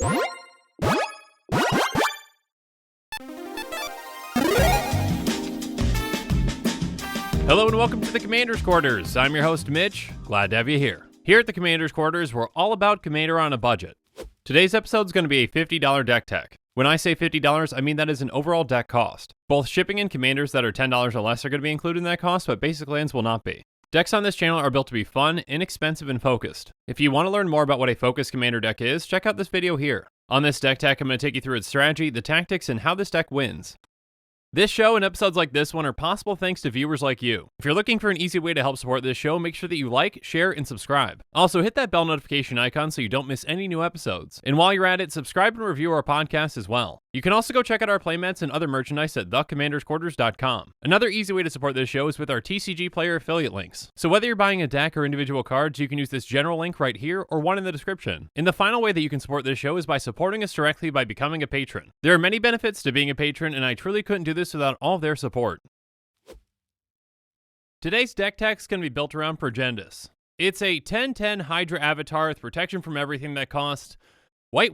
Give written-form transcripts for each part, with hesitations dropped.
Hello and welcome to the Commander's Quarters. I'm your host Mitch, glad to have you here. Here at the Commander's Quarters, we're all about Commander on a budget. Today's episode is going to be a $50 deck tech. When I say $50, I mean that is an overall deck cost. Both shipping and commanders that are $10 or less are going to be included in that cost, but basic lands will not be. Decks on this channel are built to be fun, inexpensive, and focused. If you want to learn more about what a focused commander deck is, check out this video here. On this deck tech, I'm going to take you through its strategy, the tactics, and how this deck wins. This show and episodes like this one are possible thanks to viewers like you. If you're looking for an easy way to help support this show, make sure that you like, share, and subscribe. Also, hit that bell notification icon so you don't miss any new episodes. And while you're at it, subscribe and review our podcast as well. You can also go check out our playmats and other merchandise at thecommandersquarters.com. Another easy way to support this show is with our TCGplayer affiliate links. So whether you're buying a deck or individual cards, you can use this general link right here or one in the description. And the final way that you can support this show is by supporting us directly by becoming a patron. There are many benefits to being a patron, and I truly couldn't do this without all of their support. Today's deck tech is going to be built around Progenitus. It's a 10/10 Hydra avatar with protection from everything that costs white,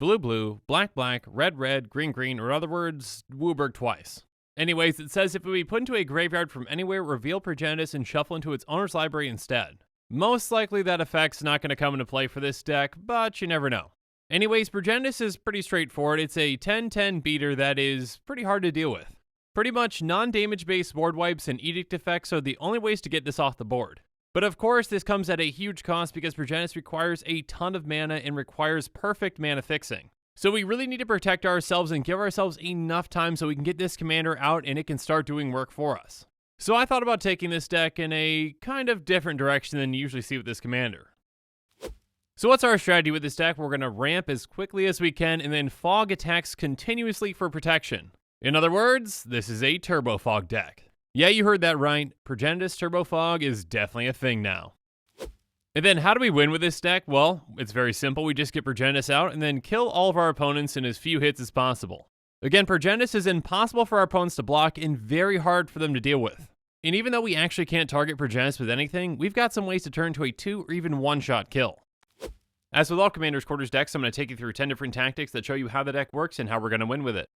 blue, blue, black, red, green, or in other words, Wooburg twice. Anyways, it says if it be put into a graveyard from anywhere, reveal Progenitus and shuffle into its owner's library instead. Most likely that effect's not going to come into play for this deck, but you never know. Anyways, Progenitus is pretty straightforward. It's a 10/10 beater that is pretty hard to deal with. Pretty much non-damage based board wipes and edict effects are the only ways to get this off the board. But of course, this comes at a huge cost because Progenitus requires a ton of mana and requires perfect mana fixing. So we really need to protect ourselves and give ourselves enough time so we can get this commander out and it can start doing work for us. So I thought about taking this deck in a kind of different direction than you usually see with this commander. So what's our strategy with this deck? We're going to ramp as quickly as we can and then fog attacks continuously for protection. In other words, this is a Turbo Fog deck. Yeah, you heard that right. Progenitus Turbo Fog is definitely a thing now. And then how do we win with this deck? Well, it's very simple. We just get Progenitus out and then kill all of our opponents in as few hits as possible. Again, Progenitus is impossible for our opponents to block and very hard for them to deal with. And even though we actually can't target Progenitus with anything, we've got some ways to turn to a 2 or even 1-shot kill. As with all Commander's Quarters decks, I'm going to take you through 10 different tactics that show you how the deck works and how we're going to win with it.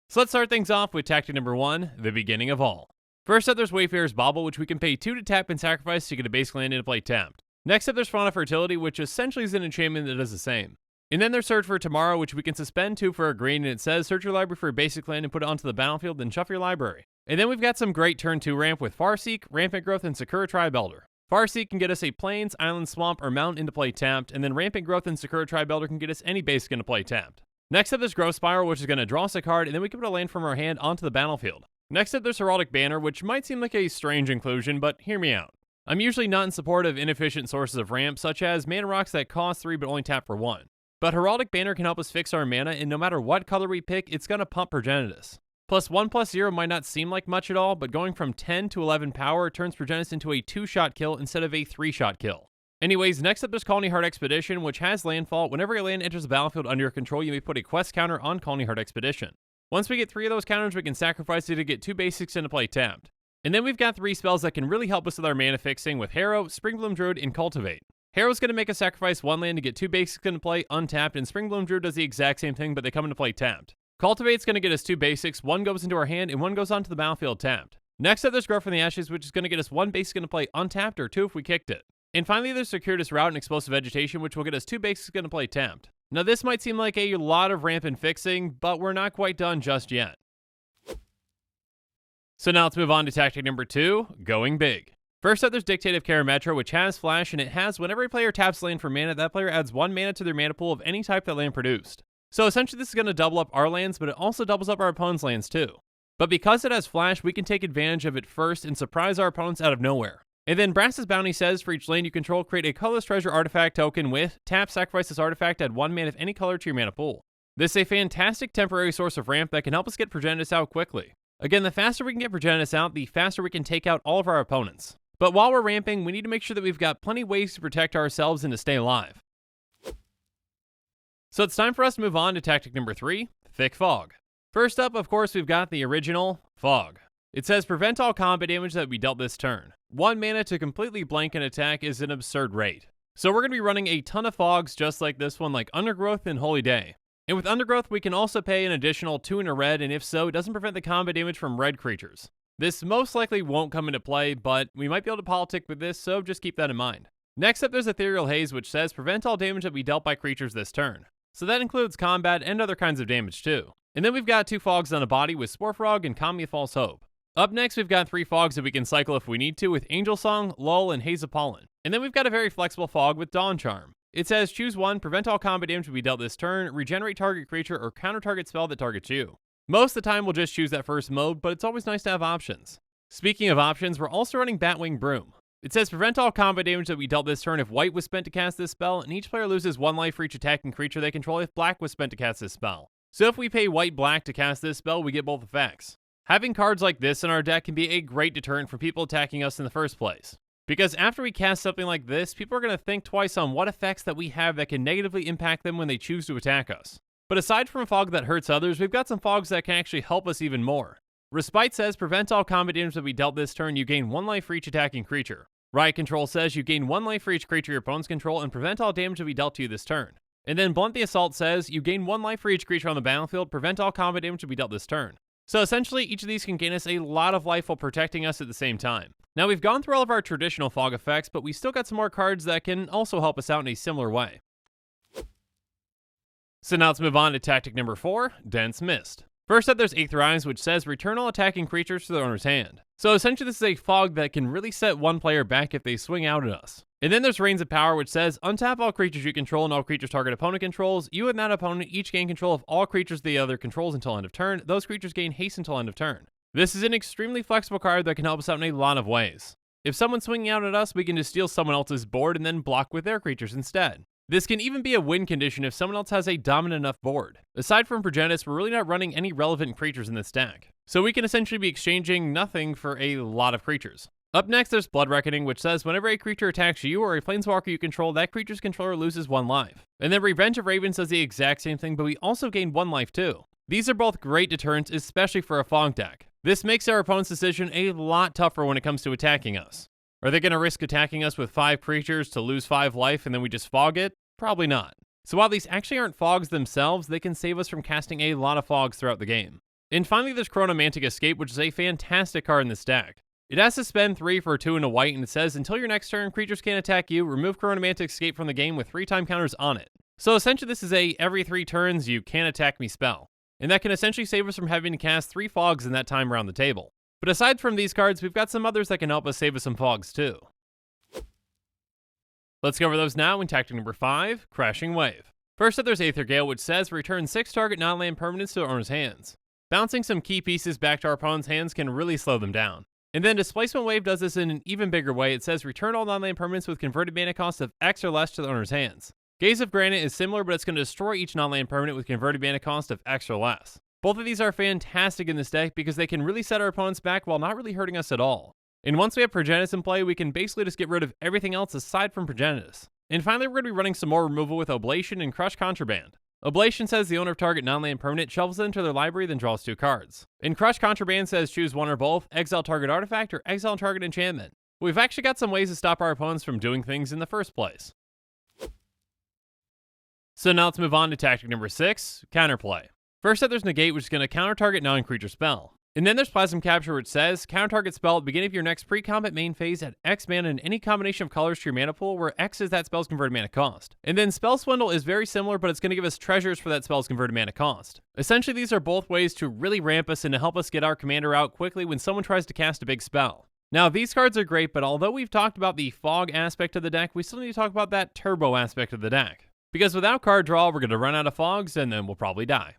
So let's start things off with tactic number 1, the beginning of all. First up, there's Wayfarer's Bauble, which we can pay 2 to tap and sacrifice to get a basic land into play tapped. Next up, there's Fauna Fertility, which essentially is an enchantment that does the same. And then there's Search for Tomorrow, which we can suspend 2 for a green, and it says search your library for a basic land and put it onto the battlefield, then shuffle your library. And then we've got some great turn 2 ramp with Farseek, Rampant Growth, and Sakura Tribe-Elder. Farseek can get us a Plains, Island, Swamp, or Mountain into play tapped, and then Rampant Growth and Sakura Tribe-Elder can get us any basic into play tapped. Next up, there's Growth Spiral, which is going to draw us a card, and then we can put a land from our hand onto the battlefield. Next up, there's Heraldic Banner, which might seem like a strange inclusion, but hear me out. I'm usually not in support of inefficient sources of ramp, such as mana rocks that cost 3 but only tap for 1. But Heraldic Banner can help us fix our mana, and no matter what color we pick, it's going to pump Progenitus. Plus 1/+0 might not seem like much at all, but going from 10 to 11 power turns Progenitus into a 2-shot kill instead of a 3-shot kill. Anyways, next up there's Colony Heart Expedition, which has landfall. Whenever your land enters the battlefield under your control, you may put a quest counter on Colony Heart Expedition. Once we get 3 of those counters, we can sacrifice it to get 2 basics into play tapped. And then we've got 3 spells that can really help us with our mana fixing with Harrow, Springbloom Druid, and Cultivate. Harrow's going to make us sacrifice 1 land to get 2 basics into play untapped, and Springbloom Druid does the exact same thing, but they come into play tapped. Cultivate's going to get us 2 basics, 1 goes into our hand, and 1 goes onto the battlefield tapped. Next up there's Grow from the Ashes, which is going to get us 1 basic into play untapped, or 2 if we kicked it. And finally, there's Circuitous Route and Explosive Vegetation, which will get us 2 basics going to play tapped. Now, this might seem like a lot of ramp and fixing, but we're not quite done just yet. So now let's move on to tactic number 2, going big. First up, there's Dictative Karametra, which has flash, and it has whenever a player taps land for mana, that player adds 1 mana to their mana pool of any type that land produced. So essentially, this is going to double up our lands, but it also doubles up our opponent's lands too. But because it has flash, we can take advantage of it first and surprise our opponents out of nowhere. And then Brass's Bounty says for each land you control, create a colorless treasure artifact token with tap, sacrifice this artifact, add 1 mana of any color to your mana pool. This is a fantastic temporary source of ramp that can help us get Progenitus out quickly. Again, the faster we can get Progenitus out, the faster we can take out all of our opponents. But while we're ramping, we need to make sure that we've got plenty of ways to protect ourselves and to stay alive. So it's time for us to move on to tactic number 3, Thick Fog. First up, of course, we've got the original Fog. It says prevent all combat damage that we dealt this turn. 1 mana to completely blank an attack is an absurd rate. So we're going to be running a ton of fogs just like this one, like Undergrowth and Holy Day. And with Undergrowth, we can also pay an additional 2 in a red, and if so, it doesn't prevent the combat damage from red creatures. This most likely won't come into play, but we might be able to politic with this, so just keep that in mind. Next up, there's Ethereal Haze, which says prevent all damage that be dealt by creatures this turn. So that includes combat and other kinds of damage too. And then we've got 2 fogs on a body with Spore Frog and Kami of False Hope. Up next, we've got 3 fogs that we can cycle if we need to with Angel Song, Lull, and Haze of Pollen. And then we've got a very flexible fog with Dawn Charm. It says choose 1, prevent all combat damage to be dealt this turn, regenerate target creature, or counter target spell that targets you. Most of the time we'll just choose that first mode, but it's always nice to have options. Speaking of options, we're also running Batwing Broom. It says prevent all combat damage that we dealt this turn if white was spent to cast this spell, and each player loses 1 life for each attacking creature they control if black was spent to cast this spell. So if we pay white-black to cast this spell, we get both effects. Having cards like this in our deck can be a great deterrent from people attacking us in the first place. Because after we cast something like this, people are going to think twice on what effects that we have that can negatively impact them when they choose to attack us. But aside from a fog that hurts others, we've got some fogs that can actually help us even more. Respite says prevent all combat damage that we dealt this turn, you gain 1 life for each attacking creature. Riot Control says you gain 1 life for each creature your opponents control and prevent all damage to be dealt to you this turn. And then Blunt the Assault says you gain 1 life for each creature on the battlefield, prevent all combat damage to be dealt this turn. So essentially, each of these can gain us a lot of life while protecting us at the same time. Now we've gone through all of our traditional fog effects, but we still got some more cards that can also help us out in a similar way. So now let's move on to tactic number 4, Dense Mist. First up, there's Aether Eyes, which says return all attacking creatures to their owner's hand. So essentially this is a fog that can really set one player back if they swing out at us. And then there's Reigns of Power, which says untap all creatures you control and all creatures target opponent controls. You and that opponent each gain control of all creatures the other controls until end of turn. Those creatures gain haste until end of turn. This is an extremely flexible card that can help us out in a lot of ways. If someone's swinging out at us, we can just steal someone else's board and then block with their creatures instead. This can even be a win condition if someone else has a dominant enough board. Aside from Progenitus, we're really not running any relevant creatures in this deck. So we can essentially be exchanging nothing for a lot of creatures. Up next, there's Blood Reckoning, which says whenever a creature attacks you or a planeswalker you control, that creature's controller loses 1 life. And then Revenge of Ravens does the exact same thing, but we also gain 1 life too. These are both great deterrents, especially for a fog deck. This makes our opponent's decision a lot tougher when it comes to attacking us. Are they going to risk attacking us with 5 creatures to lose 5 life and then we just fog it? Probably not. So while these actually aren't fogs themselves, they can save us from casting a lot of fogs throughout the game. And finally, there's Chronomantic Escape, which is a fantastic card in this deck. It has to spend 3 for a 2 and a white, and it says, until your next turn, creatures can't attack you, remove Chronomantic Escape from the game with 3-time counters on it. So essentially this is a every 3 turns you can't attack me spell. And that can essentially save us from having to cast 3 fogs in that time around the table. But aside from these cards, we've got some others that can help us save us some fogs too. Let's go over those now in tactic number 5, Crashing Wave. First up, there's Aether Gale, which says return 6 target non-land permanents to their owner's hands. Bouncing some key pieces back to our opponent's hands can really slow them down. And then Displacement Wave does this in an even bigger way. It says return all non-land permanents with converted mana cost of X or less to the owner's hands. Gaze of Granite is similar, but it's going to destroy each non-land permanent with converted mana cost of X or less. Both of these are fantastic in this deck because they can really set our opponents back while not really hurting us at all. And once we have Progenitus in play, we can basically just get rid of everything else aside from Progenitus. And finally, we're going to be running some more removal with Oblation and Crush Contraband. Oblation says the owner of target non-land permanent shovels it into their library, then draws 2 cards. And Crush Contraband says choose 1 or both, exile target artifact, or exile target enchantment. We've actually got some ways to stop our opponents from doing things in the first place. So now let's move on to tactic number 6, Counterplay. First up, there's Negate, which is going to counter-target non-creature spell. And then there's Plasm Capture, which says, counter-target spell at the beginning of your next pre-combat main phase at X mana in any combination of colors to your mana pool, where X is that spell's converted mana cost. And then Spell Swindle is very similar, but it's going to give us treasures for that spell's converted mana cost. Essentially, these are both ways to really ramp us and to help us get our commander out quickly when someone tries to cast a big spell. Now, these cards are great, but although we've talked about the fog aspect of the deck, we still need to talk about that turbo aspect of the deck. Because without card draw, we're going to run out of fogs, and then we'll probably die.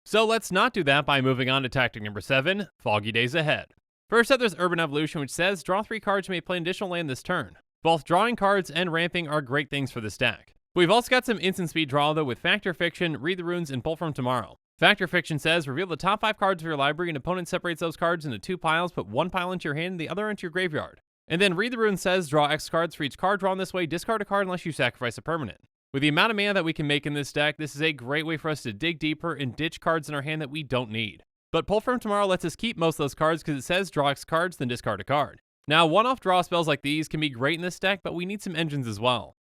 So let's not do that by moving on to tactic number 7, Foggy Days Ahead. First up, there's Urban Evolution, which says draw 3 cards, you may play an additional land this turn. Both drawing cards and ramping are great things for this deck. We've also got some instant speed draw though with Factor Fiction, Read the Runes, and Pull from Tomorrow. Factor Fiction says reveal the top 5 cards of your library, and opponent separates those cards into 2 piles, put 1 pile into your hand and the other into your graveyard. And then Read the Runes says draw X cards for each card drawn this way, discard a card unless you sacrifice a permanent. With the amount of mana that we can make in this deck, this is a great way for us to dig deeper and ditch cards in our hand that we don't need. But Pull from Tomorrow lets us keep most of those cards because it says draw X cards, then discard a card. Now, one-off draw spells like these can be great in this deck, but we need some engines as well.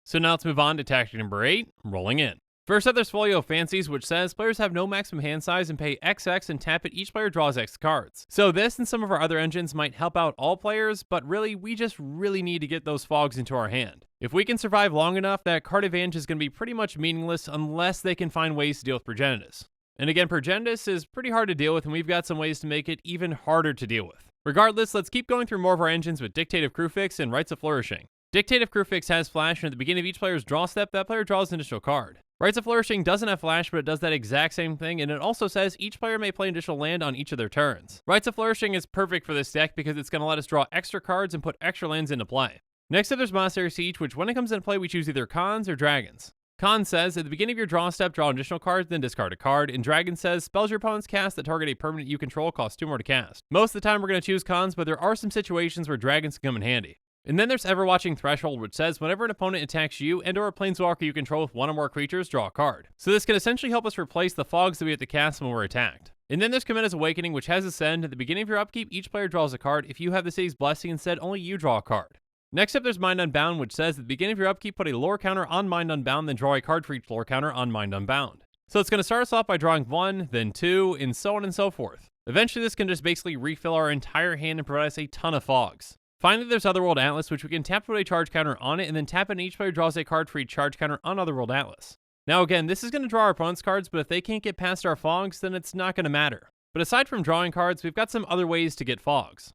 So now let's move on to tactic number 8, rolling in. First up, there's Folio Fancies, which says players have no maximum hand size and pay XX and tap it, each player draws X cards. So this and some of our other engines might help out all players, but really, we just really need to get those fogs into our hand. If we can survive long enough, that card advantage is going to be pretty much meaningless unless they can find ways to deal with Progenitus. And again, Progenitus is pretty hard to deal with, and we've got some ways to make it even harder to deal with. Regardless, let's keep going through more of our engines with Dictative Crewfix and Rites of Flourishing. Dictative Crewfix has flash, and at the beginning of each player's draw step, that player draws an additional card. Rites of Flourishing doesn't have flash, but it does that exact same thing, and it also says each player may play an additional land on each of their turns. Rites of Flourishing is perfect for this deck because it's going to let us draw extra cards and put extra lands into play. Next up, there's Monastery Siege, which when it comes into play, we choose either Khans or Dragons. Khan says, at the beginning of your draw step, draw an additional card, then discard a card, and Dragon says, spells your opponents cast that target a permanent you control cost 2 more to cast. Most of the time, we're going to choose Khans, but there are some situations where Dragons can come in handy. And then there's Everwatching Threshold, which says whenever an opponent attacks you and/or a planeswalker you control with one or more creatures, draw a card. So this can essentially help us replace the fogs that we have to cast when we're attacked. And then there's Commander's Awakening, which has Ascend. At the beginning of your upkeep, each player draws a card. If you have the city's blessing instead, only you draw a card. Next up, there's Mind Unbound, which says at the beginning of your upkeep, put a lore counter on Mind Unbound, then draw a card for each lore counter on Mind Unbound. So it's going to start us off by drawing 1, then 2, and so on and so forth. Eventually, this can just basically refill our entire hand and provide us a ton of fogs. Finally, there's Otherworld Atlas, which we can tap to put a charge counter on it, and then tap it and each player draws a card for each charge counter on Otherworld Atlas. Now again, this is going to draw our opponent's cards, but if they can't get past our fogs, then it's not going to matter. But aside from drawing cards, we've got some other ways to get fogs.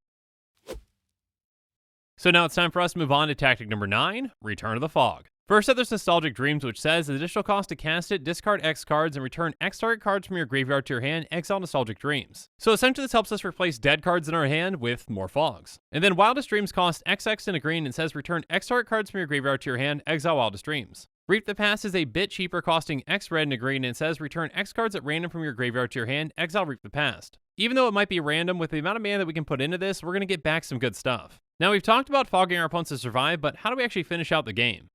So now it's time for us to move on to tactic number 9, Return of the Fog. First up, there's Nostalgic Dreams, which says the additional cost to cast it, discard X cards, and return X target cards from your graveyard to your hand, exile Nostalgic Dreams. So essentially this helps us replace dead cards in our hand with more fogs. And then Wildest Dreams costs XX and a green and says return X target cards from your graveyard to your hand, exile Wildest Dreams. Reap the Past is a bit cheaper, costing X red and a green, and says return X cards at random from your graveyard to your hand, exile Reap the Past. Even though it might be random, with the amount of mana that we can put into this, we're going to get back some good stuff. Now we've talked about fogging our opponents to survive, but how do we actually finish out the game?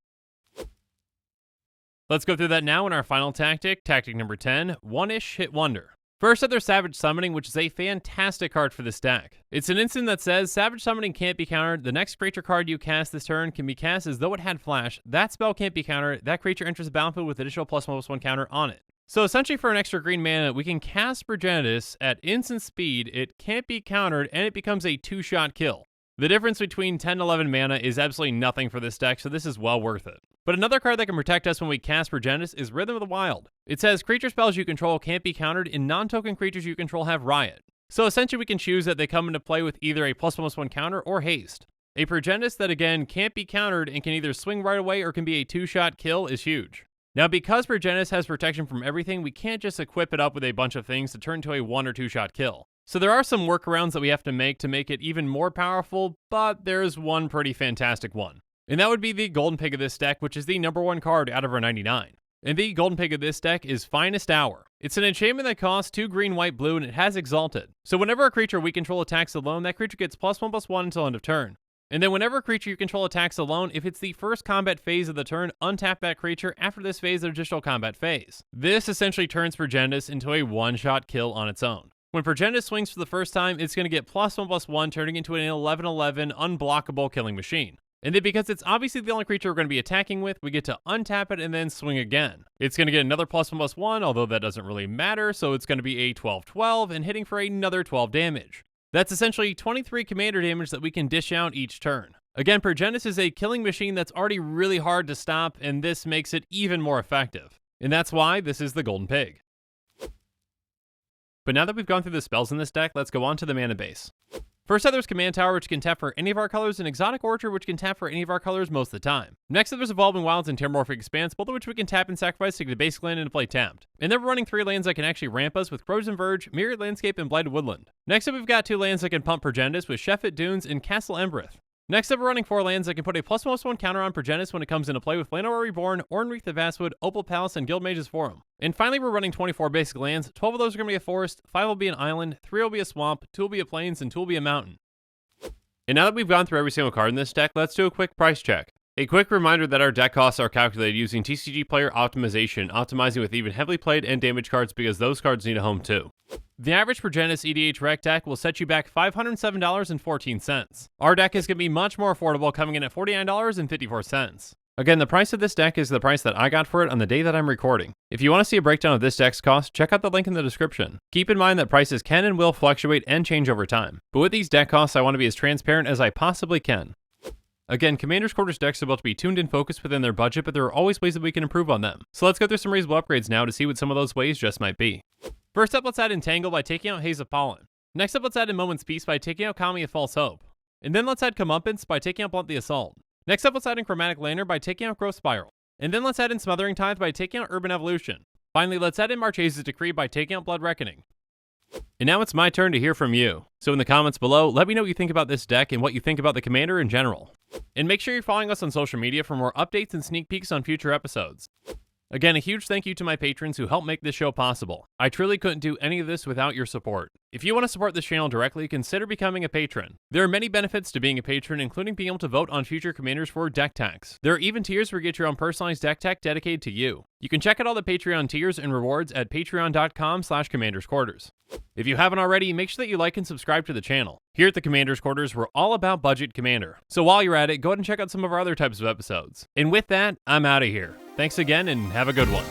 Let's go through that now in our final tactic, tactic number 10, One-ish Hit Wonder. First up, there's Savage Summoning, which is a fantastic card for this deck. It's an instant that says, Savage Summoning can't be countered, the next creature card you cast this turn can be cast as though it had flash, that spell can't be countered, that creature enters the battlefield with additional +1/+1 counter on it. So essentially for an extra green mana, we can cast Progenitus at instant speed, it can't be countered, and it becomes a 2-shot kill. The difference between 10 and 11 mana is absolutely nothing for this deck, so this is well worth it. But another card that can protect us when we cast Progenitus is Rhythm of the Wild. It says creature spells you control can't be countered, and non-token creatures you control have Riot. So essentially we can choose that they come into play with either a +1/+1 counter or haste. A Progenitus that again can't be countered and can either swing right away or can be a 2-shot kill is huge. Now because Progenitus has protection from everything, we can't just equip it up with a bunch of things to turn into a 1 or 2-shot kill. So there are some workarounds that we have to make it even more powerful, but there's one pretty fantastic one. And that would be the Golden Pig of this deck, which is the #1 card out of our 99. And the Golden Pig of this deck is Finest Hour. It's an enchantment that costs 2 green, white, blue, and it has Exalted. So whenever a creature we control attacks alone, that creature gets +1/+1 until end of turn. And then whenever a creature you control attacks alone, if it's the first combat phase of the turn, untap that creature after this phase of additional combat phase. This essentially turns Progenitus into a 1-shot kill on its own. When Progenitus swings for the first time, it's going to get +1/+1, turning into an 11/11 unblockable killing machine. And then because it's obviously the only creature we're going to be attacking with, we get to untap it and then swing again. It's going to get another +1/+1, although that doesn't really matter, so it's going to be a 12/12 and hitting for another 12 damage. That's essentially 23 commander damage that we can dish out each turn. Again, Progenitus is a killing machine that's already really hard to stop, and this makes it even more effective. And that's why this is the Golden Pig. But now that we've gone through the spells in this deck, let's go on to the mana base. First up, there's Command Tower, which can tap for any of our colors, and Exotic Orchard, which can tap for any of our colors most of the time. Next up, there's Evolving Wilds and Terramorphic Expanse, both of which we can tap and sacrifice to get a basic land into play tapped. And then we're running 3 lands that can actually ramp us with Frozen Verge, Myriad Landscape, and Blighted Woodland. Next up, we've got 2 lands that can pump Progenitus with Sheffet Dunes and Castle Embereth. Next up, we're running 4 lands that can put a +1/+1 counter on Progenitus when it comes into play with Llanowar Reborn, Ornreath the Vastwood, Opal Palace, and Guildmage's Forum. And finally, we're running 24 basic lands. 12 of those are going to be a forest, 5 will be an island, 3 will be a swamp, 2 will be a plains, and 2 will be a mountain. And now that we've gone through every single card in this deck, let's do a quick price check. A quick reminder that our deck costs are calculated using TCGplayer optimization, optimizing with even heavily played and damaged cards because those cards need a home too. The average Progenitus EDH rec deck will set you back $507.14. Our deck is going to be much more affordable, coming in at $49.54. Again, the price of this deck is the price that I got for it on the day that I'm recording. If you want to see a breakdown of this deck's cost, check out the link in the description. Keep in mind that prices can and will fluctuate and change over time, but with these deck costs, I want to be as transparent as I possibly can. Again, Commander's Quarters decks are built to be tuned and focused within their budget, but there are always ways that we can improve on them. So let's go through some reasonable upgrades now to see what some of those ways just might be. First up, let's add Entangle by taking out Haze of Pollen. Next up, let's add in Moment's Peace by taking out Kami of False Hope. And then let's add Comeuppance by taking out Blunt the Assault. Next up, let's add in Chromatic Lantern by taking out Growth Spiral. And then let's add in Smothering Tithe by taking out Urban Evolution. Finally, let's add in Marchese's Decree by taking out Blood Reckoning. And now it's my turn to hear from you. So in the comments below, let me know what you think about this deck and what you think about the Commander in general. And make sure you're following us on social media for more updates and sneak peeks on future episodes. Again, a huge thank you to my patrons who help make this show possible. I truly couldn't do any of this without your support. If you want to support this channel directly, consider becoming a patron. There are many benefits to being a patron, including being able to vote on future commanders for deck tags. There are even tiers where you get your own personalized deck tag dedicated to you. You can check out all the Patreon tiers and rewards at patreon.com/commandersquarters. If you haven't already, make sure that you like and subscribe to the channel. Here at the Commander's Quarters, we're all about budget Commander. So while you're at it, go ahead and check out some of our other types of episodes. And with that, I'm out of here. Thanks again and have a good one.